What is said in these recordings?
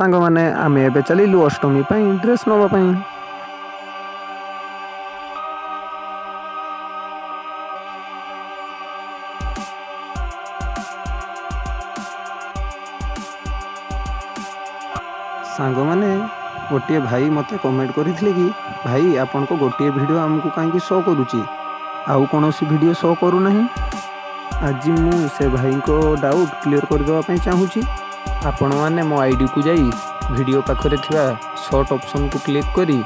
ସାଙ୍ଗମାନେ ଆମେ ଏବେ ଚାଲିଲୁ ଅଷ୍ଟମୀ ପାଇଁ ଡ୍ରେସ୍ ନେବା ପାଇଁ। ସାଙ୍ଗମାନେ ଗୋଟିଏ ଭାଇ ମୋତେ କମେଣ୍ଟ କରିଥିଲେ କି ଭାଇ ଆପଣଙ୍କ ଗୋଟିଏ ଭିଡ଼ିଓ ଆମକୁ କାହିଁକି ଶୋ କରୁଛି, ଆଉ କୌଣସି ଭିଡ଼ିଓ ଶୋ କରୁନାହିଁ। ଆଜି ମୁଁ ସେ ଭାଇଙ୍କ ଡାଉଟ୍ କ୍ଲିୟର କରିଦେବା ପାଇଁ ଚାହୁଁଛି। ଆପଣମାନେ ମୋ ଆଇଡ଼ିକୁ ଯାଇ ଭିଡ଼ିଓ ପାଖରେ ଥିବା ସର୍ଟ ଅପସନ୍କୁ କ୍ଲିକ୍ କରି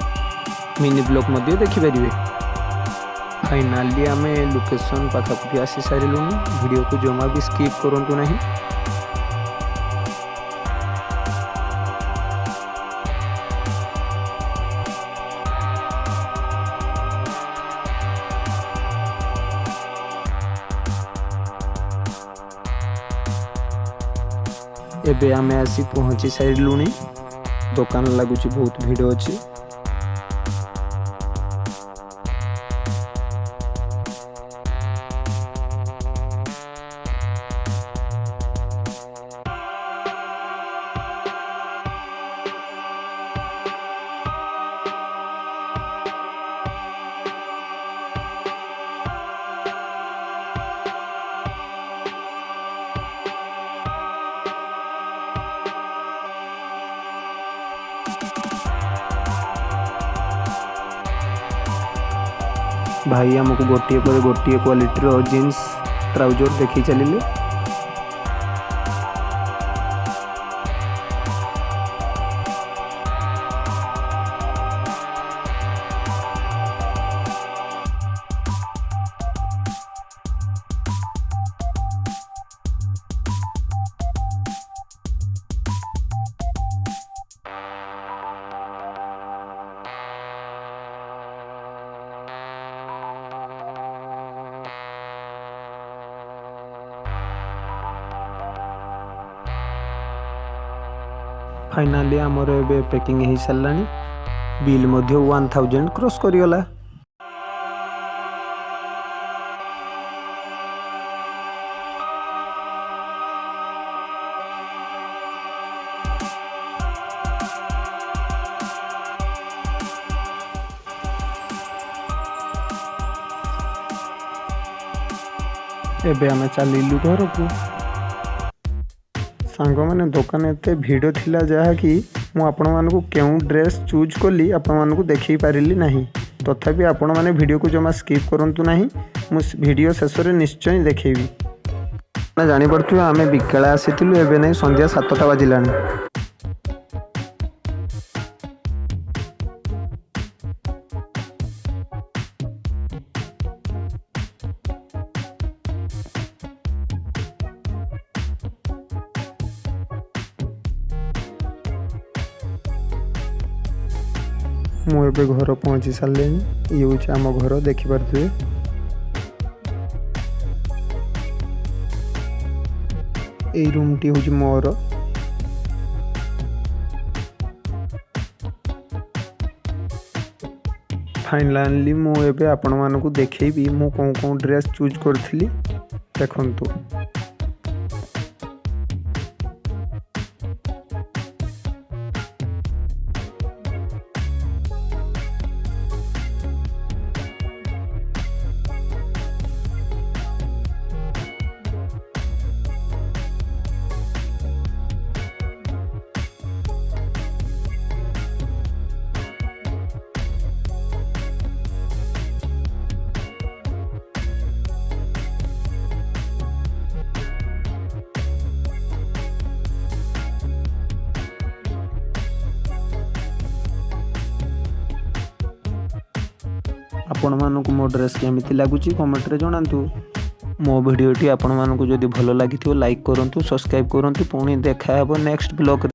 ମିନି ବ୍ଲଗ୍ ମଧ୍ୟ ଦେଖିପାରିବେ। ଫାଇନାଲି ଆମେ ଲୋକେସନ୍ ପାଖାପାଖି ଆସି ସାରିଲୁଣି। ଭିଡ଼ିଓକୁ ଜମା ବି ସ୍କିପ୍ କରନ୍ତୁ ନାହିଁ। ଏବେ ଆମେ ଆସି ପହଞ୍ଚି ସାରିଲୁଣି। ଦୋକାନ ଲାଗୁଛି ବହୁତ ଭିଡ଼ ଅଛି। ଭାଇ ଆମକୁ ଗୋଟିଏ ପରେ ଗୋଟିଏ କ୍ୱାଲିଟିର ଜିନ୍ସ ଟ୍ରାଉଜର ଦେଖେଇ ଚାଲିଲେ। फाइनाली आमर एबे पैकिंग हो सारानी। बिल मध्य 1000 क्रॉस करिगला। एबे आमे चलिलु घर को। सांग मैंने दुकान एत भिड़ थिला जहा कि मु आपण मानकु केउ ड्रेस चूज कली आपण मानकु देखई पारिली नहीं। तथापि आपण माने वीडियो को जमा स्किप करंतु नहीं। मु वीडियो शेष रे निश्चय देखैबी। ना जानि पड़थु आमे बिकेला आसीथिलु एबे नै संध्या 7टा बाजिलानी। मु एबे घर पहुंची सारे। ये हूँ आम घर देखिपे। यही रूम टी हूँ मोर। फाइनाली मु एबे आपण मानकु देखैबी मु कौन कौन ड्रेस चूज करथिली देखंतु। आपण मानकु मो ड्रेस केमिति लागुची कमेंट रे जणांतु। मो वीडियोटी आपण मानकु जदि भलो लागिथियो लाइक करंतु, सब्सक्राइब करंतु। पुणी देखा हेबो नेक्स्ट ब्लॉग।